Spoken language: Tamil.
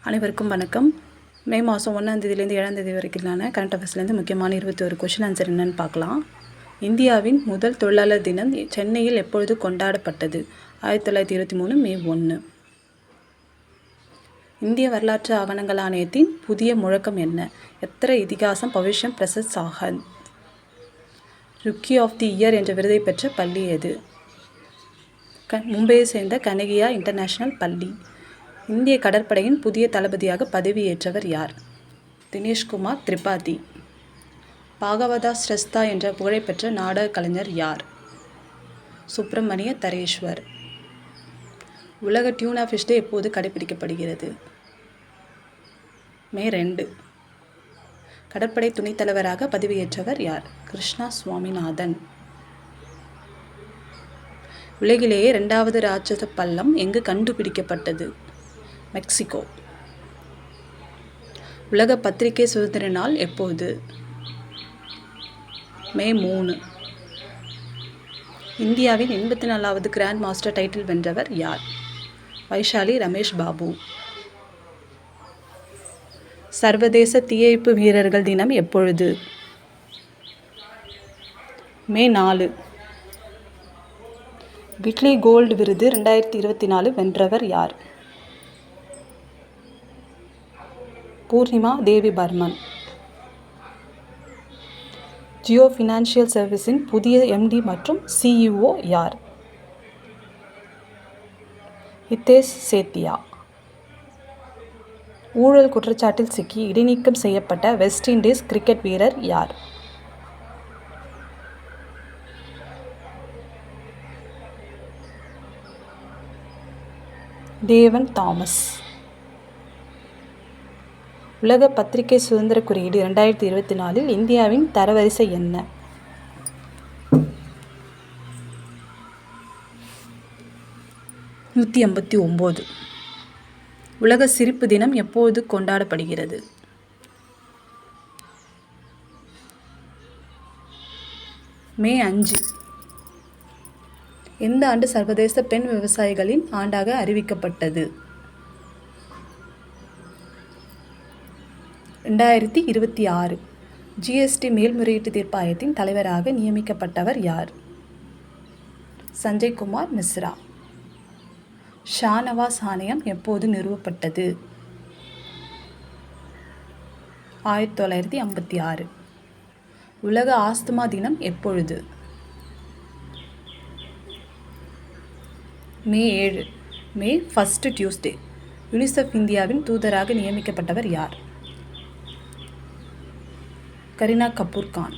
அனைவருக்கும் வணக்கம். மே மாதம் 1ஆம் தேதியிலேருந்து 7ஆம் தேதி வரைக்குமான கரண்ட் அஃபேர்ஸ்லேருந்து முக்கியமான 21 கொஷின் ஆன்சர் என்னன்னு பார்க்கலாம். இந்தியாவின் முதல் தொழிலாளர் தினம் சென்னையில் எப்பொழுது கொண்டாடப்பட்டது? 1923 மே 1. இந்திய வரலாற்று ஆவணங்கள் ஆணையத்தின் புதிய முழக்கம் என்ன? எத்திர இதிகாசம் பவிஷ்யம் பிரசத் சாகந்த். ருக்கி ஆஃப் தி இயர் என்ற விருதை பெற்ற பள்ளி எது? மும்பையை சேர்ந்த கனகியா இன்டர்நேஷனல் பள்ளி. இந்திய கடற்படையின் புதிய தளபதியாக பதவியேற்றவர் யார்? தினேஷ்குமார் திரிபாதி. பாகவதா ஸ்ரஸ்தா என்ற புகழைப்பெற்ற நாடக கலைஞர் யார்? சுப்பிரமணிய தரேஸ்வர். உலக டியூனா ஃபிஷ் டே எப்போது கடைபிடிக்கப்படுகிறது? மே 2. கடற்படை துணைத் தலைவராக பதவியேற்றவர் யார்? கிருஷ்ணா சுவாமிநாதன். உலகிலேயே 2வது ராட்சத பள்ளம் எங்கு கண்டுபிடிக்கப்பட்டது? மெக்சிகோ. உலக பத்திரிகை சுதந்திர நாள் எப்போது? மே 3. இந்தியாவின் 84வது கிராண்ட் மாஸ்டர் டைட்டில் வென்றவர் யார்? வைஷாலி ரமேஷ் பாபு. சர்வதேச தீயணைப்பு வீரர்கள் தினம் எப்பொழுது? மே 4. விட்லி கோல்டு விருது 2024 வென்றவர் யார்? பூர்ணிமா தேவி பர்மன். ஜியோ ஃபினான்ஷியல் சர்வீஸின் புதிய எம்டி மற்றும் சிஇஓ யார்? ஹிதேஷ் சேத்தியா. ஊழல் குற்றச்சாட்டில் சிக்கி இடைநீக்கம் செய்யப்பட்ட வெஸ்ட் இண்டீஸ் கிரிக்கெட் வீரர் யார்? டேவன் தாமஸ். உலக பத்திரிகை சுதந்திர குறியீடு 2024 இந்தியாவின் தரவரிசை என்ன? 189. உலக சிரிப்பு தினம் எப்போது கொண்டாடப்படுகிறது? மே 5. எந்த ஆண்டு சர்வதேச பெண் விவசாயிகளின் ஆண்டாக அறிவிக்கப்பட்டது? 2026. ஜிஎஸ்டி மேல்முறையீட்டு தீர்ப்பாயத்தின் தலைவராக நியமிக்கப்பட்டவர் யார்? சஞ்சய் குமார் மிஸ்ரா. ஷாநவாஸ் ஆணையம் எப்போது நிறுவப்பட்டது? 1956. உலக ஆஸ்துமா தினம் எப்பொழுது? மே 7. மே 1 டியூஸ்டே. யுனிசெஃப் இந்தியாவின் தூதராக நியமிக்கப்பட்டவர் யார்? கரீனா கபூர் கான்.